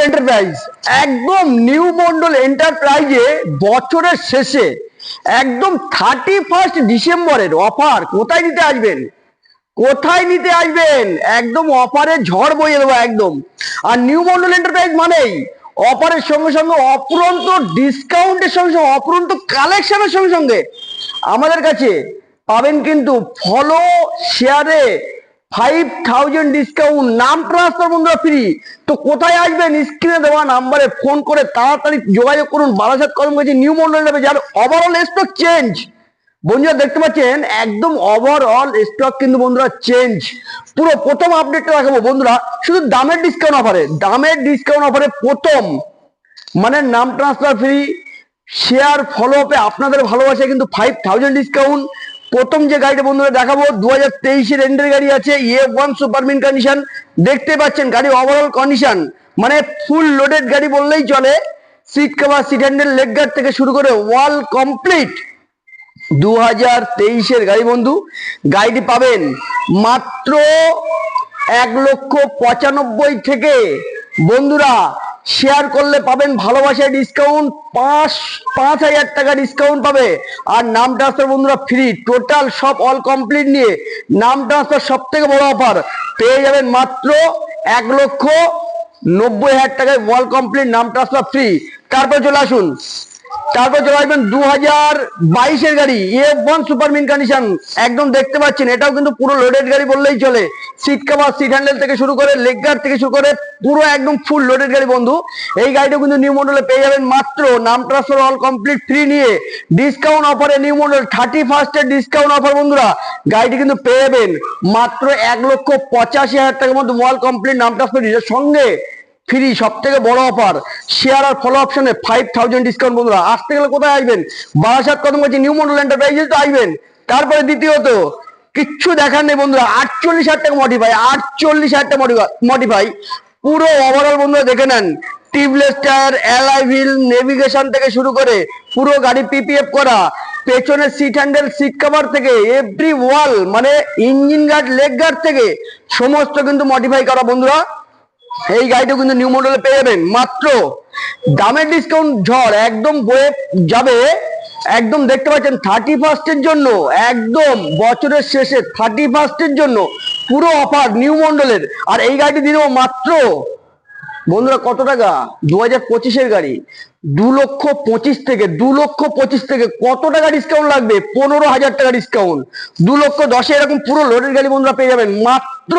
Enterprise, একদম new Mondal এন্টারপ্রাইজে বছরের শেষে একদম 31 ডিসেম্বরের অফার কোথায় নিতে আসবেন, কোথায় নিতে আসবেন, একদম অফারে ঝড় বইয়ে দেবো একদম। আর নিউ মন্ডল এন্টারপ্রাইজ মানেই অফারের সঙ্গে সঙ্গে অপুরন্ত ডিসকাউন্টের সঙ্গে সঙ্গে অপুরন্ত কালেকশনের সঙ্গে সঙ্গে আমাদের কাছে পাবেন কিন্তু ফলো শেয়ারে 5000 ডিসকাউন্ট, নাম ট্রান্সফার বন্ধুরা ফ্রি। তো কোথায় আসবেন, স্ক্রিনে দেওয়া নাম্বারে ফোন করে তাড়াতাড়ি যোগাযোগ করুন। বারাসাত কদম গেছে নিউ মন্ডল যাবে, যার ওভারঅল স্টক চেঞ্জ বন্ধুরা দেখতে পাচ্ছেন, একদম ওভারঅল স্টক কিন্তু বন্ধুরা চেঞ্জ। পুরো প্রথম আপডেটটা দেখাবো বন্ধুরা, শুধু দামের ডিসকাউন্ট অফারে প্রথম মানে নাম ট্রান্সফার ফ্রি, শেয়ার ফলো আপে আপনাদের ভালোবাসা কিন্তু 5000 ডিসকাউন্ট। প্রথম যে গাড়িটা বন্ধুরা দেখাবো 2023 এন্ডের গাড়ি আছে, A1 সুপারমিন কন্ডিশন দেখতে পাচ্ছেন। গাড়ি ওভারঅল কন্ডিশন মানে ফুল লোডেড গাড়ি বললেই চলে। Seat cover, seat handle, leg guard থেকে শুরু করে ওয়াল কমপ্লিট 2023 গাড়ি বন্ধু। গাড়িটি পাবেন মাত্র 1,95,000 থেকে বন্ধুরা শেয়ার করলে পাবেন ভালোবাসায় ডিসকাউন্ট 5,000 টাকা ডিসকাউন্ট পাবে। আর নাম ট্রান্সফার বন্ধুরা ফ্রি, টোটাল সব অল কমপ্লিট নিয়ে নাম ট্রান্সফার সব থেকে বড় অফার পেয়ে যাবেন মাত্র 1,90,000 টাকায় অল কমপ্লিট নাম ট্রান্সফার ফ্রি। তারপর চলে আসবেন 2022 গাড়ি A1 সুপারমিন কন্ডিশন একদম দেখতে পাচ্ছেন, এটাও কিন্তু পুরো লোডেড গাড়ি বললেই চলে। সিট কভার, সিট হ্যান্ডেল থেকে শুরু করে লেগ গার্ড থেকে শুরু করে পুরো একদম ফুল লোডেড গাড়ি বন্ধু। এই গাড়িটা কিন্তু নিউ মডেলে পেয়ে যাবেন মাত্র নাম ট্রান্সফার অল কমপ্লিট ফ্রি নিয়ে ডিসকাউন্ট অফারে। নিউ মডেল 31 এর ডিসকাউন্ট অফার বন্ধুরা, গাড়িটি কিন্তু পেয়ে যাবেন মাত্র 1,85,000 টাকার মধ্যে অল কমপ্লিট নাম ট্রান্সফার সঙ্গে ফ্রি। সব থেকে বড় অফার শেয়ার আর ফলো অপশনে 5000 ডিসকাউন্ট বন্ধুরা। আসতে গেলে কোথায় আসবেন, বারাসাত কদম গেছে নিউ মডেল এন্টারপ্রাইজে তো আসবেন। তারপরে দ্বিতীয়ত কিচ্ছু দেখার নেই বন্ধুরা, 48,000 টাকা মডিফাই, 48,000 টাকা মডিফাই পুরো ওভারঅল বন্ধুরা দেখে নেন। Tubeless tyre, alloy wheel, navigation থেকে শুরু করে পুরো গাড়ি পিপিএফ করা, পেছনের সিট হ্যান্ডেল, সিট কভার থেকে এভরি ওয়াল মানে ইঞ্জিন গার্ড, লেগ গার্ড থেকে সমস্ত কিন্তু মডিফাই করা বন্ধুরা। এই গাড়িটা কিন্তু নিউ মডেলে পেয়ে যাবেন মাত্র দামের ডিসকাউন্ট ঝড় একদম বয়ে যাবে। একদম দেখতে পাচ্ছেন 31 এর জন্য, একদম বছরের শেষে 31 এর জন্য পুরো অফার নিউ মডেলের। আর এই গাড়িটি দিয়ে দেবো মাত্র বন্ধুরা কত টাকা, 2025 গাড়ি 2,25,000 থেকে 2,25,000 থেকে কত টাকা ডিসকাউন্ট লাগবে, 15,000 টাকা ডিসকাউন্ট, 2,10,000 এরকম পুরো লোডের গাড়ি বন্ধুরা পেয়ে যাবেন মাত্র।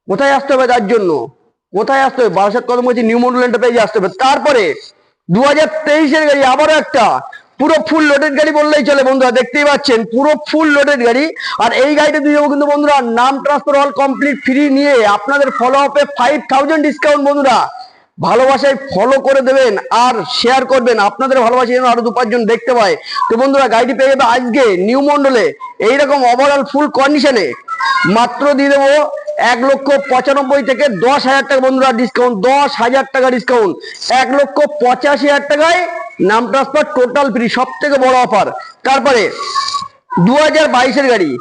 কোথায় আসতে হবে তার জন্য, কোথায় আসতে হবে, বারাসাত কদম গেছে নিউ মডেল এন্টারপ্রাইজে আসতে হবে। তারপরে 2023 গাড়ি আবারও একটা পুরো ফুল লোডেড গাড়ি বললেই চলে বন্ধুরা, দেখতেই পাচ্ছেন পুরো ফুল লোডেড গাড়ি। আর এই গাড়িটা দিয়ে যাবো কিন্তু বন্ধুরা নাম ট্রান্সফার অল কমপ্লিট ফ্রি নিয়ে আপনাদের ফলো আপে 5000 ডিসকাউন্ট বন্ধুরা। ভালোবাসায় ফলো করে দেবেন আর শেয়ার করবেন, আপনাদের ভালোবাসা যেন আরো 2-5 জন দেখতে পায়। তো বন্ধুরা গাড়িটি পেয়ে যাবে আজকে নিউ মডেলে এইরকম ওভারঅল ফুল কন্ডিশনে মাত্র দিয়ে দেবো 1,95,000 থেকে 10,000 টাকা বন্ধুরা ডিসকাউন্ট, 10,000 টাকা ডিসকাউন্ট, 1,85,000 টাকায় নাম ট্রান্সফার টোটাল ফ্রি, সব থেকে বড় অফার। তারপরে 2022 গাড়ি,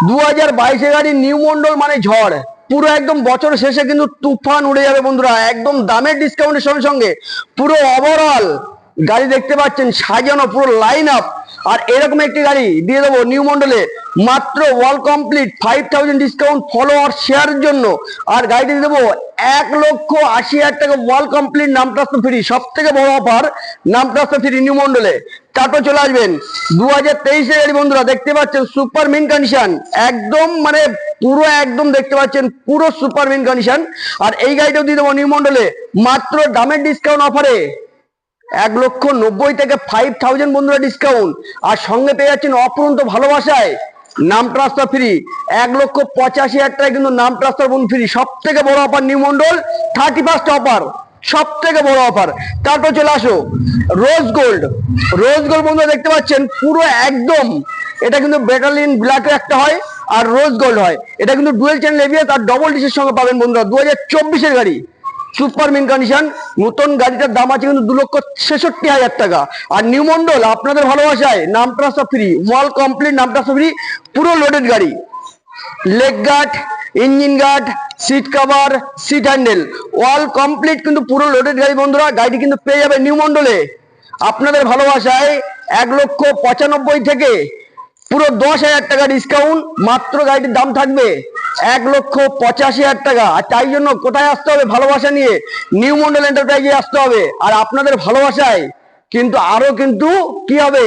2022 গাড়ি নিউ মডেল মানে ঝড়, পুরো একদম বছর শেষে কিন্তু তুফান উড়ে যাবে বন্ধুরা। একদম দামের ডিসকাউন্টের সঙ্গে সঙ্গে পুরো ওভারঅল গাড়ি দেখতে পাচ্ছেন সাজানো পুরো লাইন আপ। আর এরকম একটি গাড়ি দিয়ে দেবো নিউ মডেলে মাত্র ওয়াল কমপ্লিট 5000 ডিসকাউন্ট ফলো আর শেয়ারের জন্য। আর গাড়িটি দিয়ে দেবো 1,80,000 টাকা ওয়াল কমপ্লিট নাম ট্রান্সফার ফ্রি, সব থেকে বড় অফার নাম ট্রান্সফার ফ্রি নিউ মডেলে। তারপর চলে আসবেন 2023 গাড়ি বন্ধুরা, দেখতে পাচ্ছেন সুপার মিন কন্ডিশন একদম মানে পুরো একদম দেখতে পাচ্ছেন পুরো সুপার মিন কন্ডিশন। আর এই গাড়িটাও দিয়ে দেবো নিউ মডেলে মাত্র দামের ডিসকাউন্ট অফারে 1,90,000 থেকে 5000 বন্ধুরা ডিসকাউন্ট। আর সঙ্গে পেয়ে যাচ্ছেন অপরন্ত ভালোবাসায় নাম ট্রান্সফার ফ্রি, 1,85,000 টাকা কিন্তু নাম ট্রান্সফার বন্ধু ফ্রি, সব থেকে বড় অফার নিউ মডেল 31 অফার, সব থেকে বড় অফার। তারপর চলে আসো রোজ গোল্ড, রোজ গোল্ড বন্ধুরা দেখতে পাচ্ছেন পুরো একদম, এটা কিন্তু ব্যাটালিয়ন ব্ল্যাক একটা হয় আর রোজ গোল্ড হয়, এটা কিন্তু ডুয়েল চ্যানেল এবিএস আর ডবল ডিসের সঙ্গে পাবেন বন্ধুরা। 2024 গাড়ি সুপার মিন কন্ডিশন, নতুন গাড়িটার দাম আছে কিন্তু 2,66,000 টাকা। আর নিউ মডেল আপনাদের ভালোবাসায় নাম ট্রান্সফার ফ্রি, ওয়াল কমপ্লিট নাম ট্রান্সফার ফ্রি, পুরো লোডেড গাড়ি, leg guard, engine guard, seat cover, seat handle all complete কিন্তু পুরো লোডেড গাড়ি বন্ধুরা। গাড়িটি কিন্তু পেয়ে যাবে নিউ মন্ডলে আপনাদের ভালোবাসায় 1,95,000 থেকে পুরো 10,000 টাকা ডিসকাউন্ট। মাত্র গাড়িটির দাম থাকবে 1,85,000 টাকা। আর তাই জন্য কোথায় আসতে হবে ভালোবাসা নিয়ে? নিউ মন্ডল এন্টারপ্রাইজে আসতে হবে। আর আপনাদের ভালোবাসায় কিন্তু আরো কিন্তু কি হবে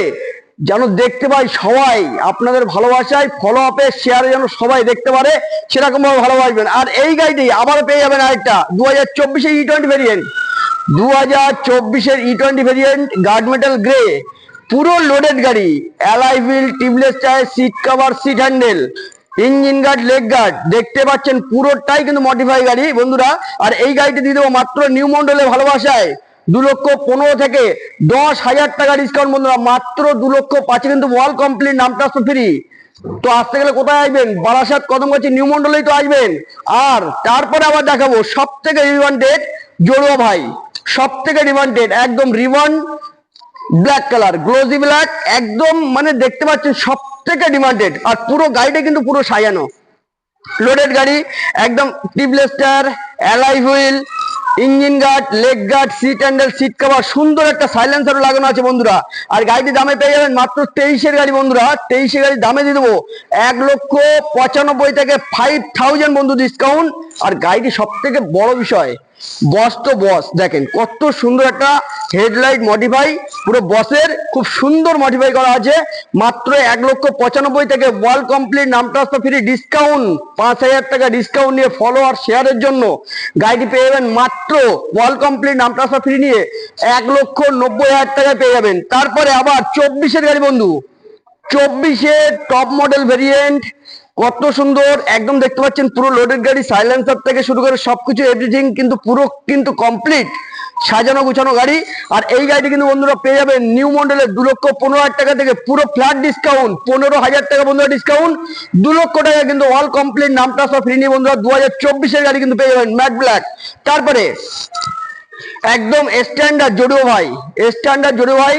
যেন দেখতে পাই সবাই, আপনাদের ভালোবাসায় ফলো আপে শেয়ারে যেন সবাই দেখতে পারে, সেরকম ভাবে ভালোবাসবেন। আর এই গাড়িটি আবার পেয়ে যাবেন আরেকটা 2024-এর E20 ভেরিয়েন্ট, 2024-এর E20 variant guard metal grey, পুরো লোডেড গাড়ি, alloy wheel, tubeless tyre, seat cover, seat handle, engine guard, leg guard দেখতে পাচ্ছেন পুরোটাই কিন্তু মডিফাই গাড়ি বন্ধুরা। আর এই গাড়িটি দিয়ে দেবো মাত্র নিউ মন্ডলের ভালোবাসায় 2,15,000 থেকে 10,000 টাকা ডিসকাউন্ট বন্ধুরা। মাত্র 2,05,000 কিন্তু ওয়াল কমপ্লিট, নাম ট্রান্সফার ফ্রি। তো আসতে গেলে কোথায় আসবেন? বারাসাত কদমগাছি নিউ মন্ডলেই তো আসবেন। আর তারপরে আবার দেখাবো সব থেকে রিওয়ান্টেড জড়ুয়া ভাই, সব থেকে রিওয়ান্টেড একদম ribbon black colour, glossy black একদম, মানে দেখতে পাচ্ছেন সব থেকে ডিমান্ডেড। আর পুরো গাড়িটা কিন্তু পুরো সাজানো লোডেড গাড়ি, একদম tubeless tyre, alloy wheel, engine guard, leg guard, seat handle, seat cover, সুন্দর একটা সাইলেন্সারও লাগানো আছে বন্ধুরা। আর গাড়িটির দামে পেয়ে যাবেন মাত্র 23-এর গাড়ি বন্ধুরা। 23-এর গাড়ি দামে দিয়ে দেবো 1,95,000 থেকে 5,000 বন্ধু ডিসকাউন্ট। আর গাড়িটি সব থেকে বড় বিষয় বস তো বস, দেখেন কত সুন্দর একটা হেডলাইট মডিফাই, পুরো বসের খুব সুন্দর মডিফাই করা আছে। মাত্র 1,95,000 থেকে ওয়াল কমপ্লিট, নাম ট্রান্সফার ফ্রি, ডিসকাউন্ট 5,000 টাকা ডিসকাউন্ট নিয়ে ফলো আর শেয়ারের জন্য গাড়িটি পেয়ে যাবেন মাত্র ওয়াল কমপ্লিট, নাম ট্রান্সফার ফ্রি নিয়ে 1,90,000 টাকায় পেয়ে যাবেন। তারপরে আবার 24-এর গাড়ি বন্ধু, 24-এর টপ মডেল ভেরিয়েন্ট, কত সুন্দর একদম দেখতে পাচ্ছেন পুরো লোডেড গাড়ি, সাইলেন্সার থেকে শুরু করে সবকিছু এভরিথিং কিন্তু পুরো কিন্তু কমপ্লিট সাজানো গুছানো গাড়ি। আর এই গাড়িটি কিন্তু বন্ধুরা পেয়ে যাবেন নিউ মডেলের 2,15,000 টাকা থেকে পুরো ফ্ল্যাট ডিসকাউন্ট, 15,000 টাকা বন্ধুরা ডিসকাউন্ট, 2,00,000 টাকা কিন্তু অল কমপ্লিট, নাম ট্রান্সফার ফ্রি নিয়ে বন্ধুরা 2024-এর গাড়ি কিন্তু পেয়ে যাবেন ম্যাট ব্ল্যাক। তারপরে একদম স্ট্যান্ডার্ড জড়িও ভাই, স্ট্যান্ডার্ড জড়িও ভাই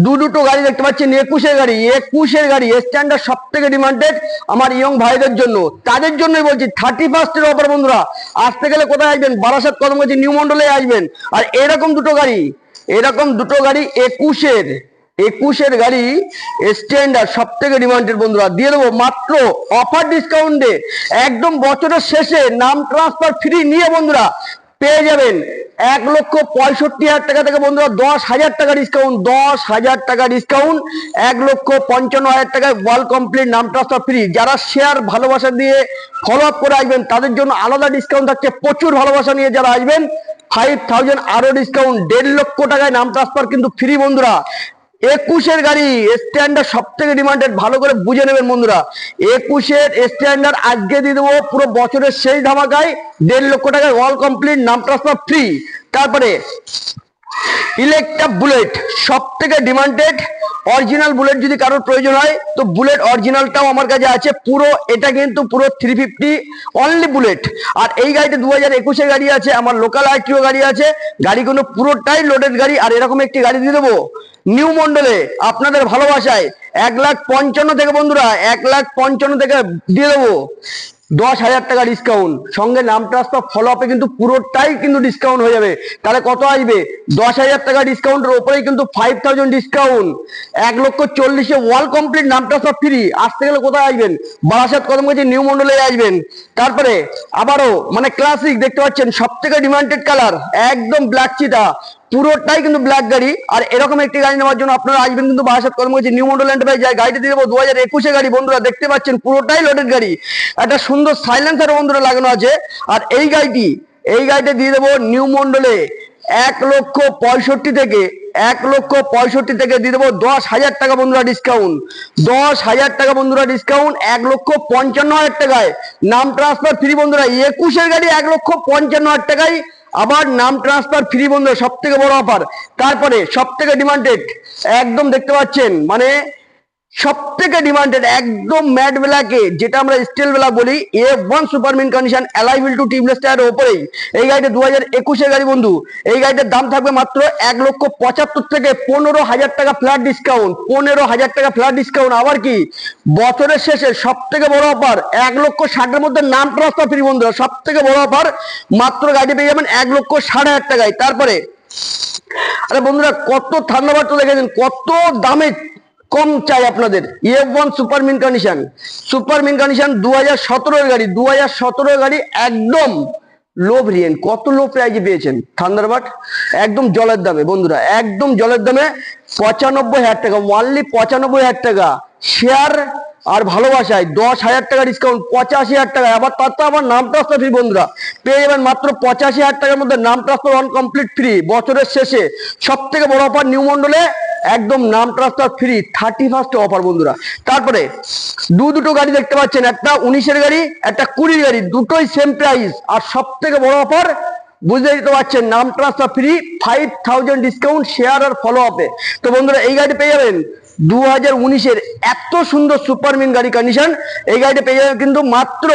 দুটো গাড়ি দেখতে পাচ্ছেন, 21-এর গাড়ি, 21-এর গাড়ি স্ট্যান্ডার্ড সব থেকে ডিমান্ডেড আমার ইয়ং ভাইদের জন্য, তাদের জন্যই বলছি 31-এর অফার বন্ধুরা। আসতে গেলে কোথায় আসবেন? বারাসাত কদমগাছি নিউ মন্ডলে আসবেন। আর এরকম দুটো গাড়ি, এরকম দুটো গাড়ি 21-এর গাড়ি স্ট্যান্ডার্ড সব থেকে ডিমান্ডেড বন্ধুরা দিয়ে দেবো মাত্র অফার ডিসকাউন্টে, একদম বছরের শেষে নাম ট্রান্সফার ফ্রি নিয়ে বন্ধুরা পেয়ে যাবেন 1,65,000 টাকা থেকে বন্ধুরা 10,000 টাকা ডিসকাউন্ট, 10,000 টাকা ডিসকাউন্ট, 1,55,000 টাকায় ওয়াল কমপ্লিট, নাম ট্রান্সফার ফ্রি। যারা শেয়ার ভালোবাসা দিয়ে ফলো আপ করে আসবেন তাদের জন্য আলাদা ডিসকাউন্ট থাকছে, প্রচুর ভালোবাসা নিয়ে যারা আসবেন 5,000 আরো ডিসকাউন্ট, 1,50,000 টাকায় নাম ট্রান্সফার কিন্তু ফ্রি বন্ধুরা। 21-এর গাড়ি স্ট্যান্ডার্ড সব থেকে ডিমান্ডেড, ভালো করে বুঝে নেবেন বন্ধুরা। 21-এর স্ট্যান্ডার্ড আজকে দিয়ে দেবো পুরো বছরের শেষ ধামাকায় 1,50,000 টাকায় ওয়াল কমপ্লিট, নাম ট্রান্সফার ফ্রি। তারপরে ইলেকট্রা বুলেট সব থেকে ডিমান্ডেড, অরিজিনাল বুলেট যদি কারোর প্রয়োজন হয় তো বুলেট অরিজিনালটাও আমার কাছে আছে পুরো, এটা কিন্তু পুরো 350 অনলি বুলেট। আর এই গাড়িতে 2021-এর গাড়ি আছে, আমার লোকাল আইটিও গাড়ি আছে, গাড়িগুলো পুরোটাই লোডেড গাড়ি। আর এরকম একটি গাড়ি দিয়ে দেবো নিউ মন্ডলে আপনাদের ভালোবাসায় 1,55,000 থেকে বন্ধুরা, 1,55,000 থেকে দিয়ে দেবো 10,000 টাকা ডিসকাউন্ট, সঙ্গে নাম ট্রান্সফার ফলো আপে কিন্তু পুরোটাই কিন্তু ডিসকাউন্ট হয়ে যাবে। তাহলে কত আসবে? 10,000 টাকা ডিসকাউন্টের উপরেই কিন্তু 5,000 ডিসকাউন্ট, 1,40,000-এ ওয়াল কমপ্লিট, নাম ট্রান্সফার ফ্রি। আসতে গেলে কোথায় আসবেন? বারাসাত কদমগাছি নিউ মন্ডলে আসবেন। তারপরে আবারও মানে ক্লাসিক দেখতে পাচ্ছেন সব থেকে ডিমান্ডেড কালার, একদম ব্ল্যাক চিতা, পুরোটাই কিন্তু ব্ল্যাক গাড়ি। আর এরকম একটি গাড়ি নেওয়ার জন্য আপনারা আসবেন কিন্তু বারাসাত কদমগাছি নিউ মন্ডল এন্টারপ্রাইজ। গাড়িটা দিয়ে দেবো 2021-এর গাড়ি বন্ধুরা, দেখতে পাচ্ছেন পুরোটাই লোডেড গাড়ি, একটা সুন্দর সাইলেন্সার বন্ধুরা লাগানো আছে। আর এই গাড়িটা দিয়ে দেবো নিউ মন্ডলে 1,65,000 থেকে, 1,65,000 থেকে দিয়ে দেবো 10,000 টাকা বন্ধুরা ডিসকাউন্ট, 10,000 টাকা বন্ধুরা ডিসকাউন্ট, 1,55,000 টাকায় নাম ট্রান্সফার ফ্রি বন্ধুরা। 21-এর গাড়ি 1,55,000 টাকায় আবার নাম ট্রান্সফার ফ্রি বন্ধুরা, সব থেকে বড় অফার। তারপরে সব থেকে ডিমান্ডেড একদম দেখতে পাচ্ছেন মানে সব থেকে ডিমান্ডেড একদম ম্যাট ব্ল্যাকে, যেটা আমরা স্টিল ব্ল্যাক বলি, F1 super mint condition alloy wheel two tubeless টায়ারের উপরেই এই গাড়িটা 2021 গাড়ি বন্ধু। এই গাড়িটার দাম থাকবে মাত্র 1,75,000 থেকে 15,000 টাকা ফ্ল্যাট ডিসকাউন্ট, 15,000 টাকা ফ্ল্যাট ডিসকাউন্ট। আবার কি বছরের শেষে সব থেকে বড় অফার 1,60,000 মধ্যে নাম ট্রান্সফার ফ্রি বন্ধুরা, সব থেকে বড় অফার। মাত্র গাড়ি পেয়ে যাবেন 1,60,000 টাকায়। তারপরে আরে বন্ধুরা কত থান্ডারবার্ড তো দেখেছেন, কত দামে কম চাই আপনাদের। F1 super mint condition, super mint condition 2017 গাড়ি, 2017 গাড়ি, একদম লো ভেরিয়েন্ট। কত লো প্রাইজে পেয়েছেন থান্ডারবার্ড, একদম জলের দামে বন্ধুরা, একদম জলের দামে 95,000 টাকা, ওনলি 95,000 টাকা। শেয়ার আর ভালোবাসায় 10,000 টাকা ডিসকাউন্ট, 85,000 টাকা। আবার তার তো আবার নাম ট্রান্সফার ফ্রি বন্ধুরা, পেয়ে যাবেন মাত্র 85,000 টাকার মধ্যে নাম ট্রান্সফার অন কমপ্লিট ফ্রি। বছরের শেষে সব থেকে বড় অফার নিউ মন্ডলে, একদম নাম ট্রান্সফার ফ্রি 31st অফার বন্ধুরা। তারপরে দুটো গাড়ি দেখতে পাচ্ছেন, একটা 19-এর গাড়ি, একটা 20-র গাড়ি, দুটোই সেম প্রাইস। আর সব থেকে বড় অফার বুঝতে দিতে পারছেন, নাম ট্রান্সফার ফ্রি, 5,000 ডিসকাউন্ট শেয়ার আর ফলো আপে। তো বন্ধুরা এই গাড়ি পেয়ে যাবেন 2019-এর এত সুন্দর সুপার মিন গাড়ি কন্ডিশন। এই গাড়িটা পেয়ে যাবেন কিন্তু মাত্র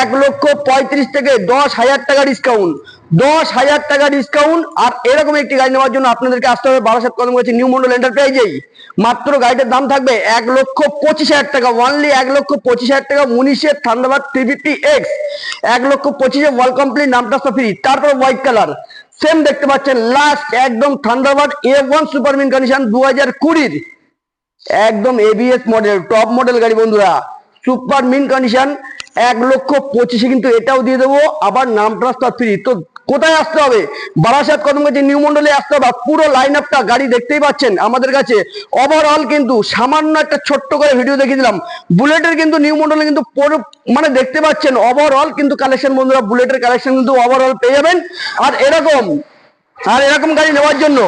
1,35,000 থেকে 10,000 টাকা ডিসকাউন্ট, 10,000 টাকা ডিসকাউন্ট। আর এরকম একটি গাড়ি নেওয়ার জন্য আপনাদেরকে আসতে হবে বারাসাত কদমগাছি নিউ মন্ডল এন্টারপ্রাইজেই। মাত্র গাড়িটার দাম থাকবে 1,25,000 টাকা, ওনলি 1,25,000 টাকা। 19-এর থান্ডারবার্ড 350X 1,25,000 ওয়াল কমপ্লিট, নাম ট্রান্সফার ফ্রি। তারপর হোয়াইট কালার সেম দেখতে পাচ্ছেন, লাস্ট একদম Thunderbird F1 super mint condition 2020-র একদম ABS মডেল, টপ মডেল গাড়ি বন্ধুরা, সুপার মিন কন্ডিশন 1,25,000 কিন্তু এটাও দিয়ে দেবো, আবার নাম ট্রান্সফার ফ্রি। তো কোথায় আসতে হবে? বারাসাত কদমগাছি নিউ মন্ডলে আসতে হবে। পুরো লাইন আপটা গাড়ি দেখতেই পাচ্ছেন আমাদের কাছে। ওভারঅল কিন্তু সামান্য একটা ছোট্ট করে ভিডিও দেখিয়ে দিলাম। বুলেটের কিন্তু নিউ মন্ডলে কিন্তু মানে দেখতে পাচ্ছেন ওভারঅল কিন্তু কালেকশন বন্ধুরা, বুলেটের কালেকশন কিন্তু ওভারঅল পেয়ে যাবেন। আর এরকম গাড়ি নেওয়ার জন্য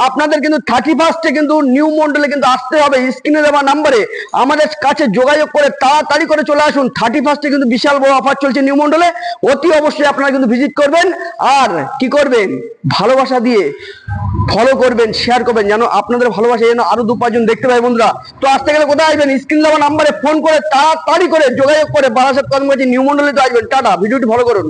আপনাদের কিন্তু 31st কিন্তু নিউ মন্ডলে কিন্তু আসতে হবে। স্ক্রিনে দেওয়া নাম্বারে আমাদের কাছে যোগাযোগ করে তাড়াতাড়ি করে চলে আসুন। 31st কিন্তু বিশাল বড় অফার চলছে নিউ মন্ডলে, অতি অবশ্যই আপনারা কিন্তু ভিজিট করবেন। আর কি করবেন, ভালোবাসা দিয়ে ফলো করবেন, শেয়ার করবেন, যেন আপনাদের ভালোবাসা যেন আরো 2-5 জন দেখতে পায় বন্ধুরা। তো আসতে গেলে কোথায় আসবেন? স্ক্রিন দেওয়া নাম্বারে ফোন করে তাড়াতাড়ি করে যোগাযোগ করে বারাসাত কদমগাছি নিউ মন্ডলে তো আসবেন। টাটা, ভিডিওটি ফলো করুন।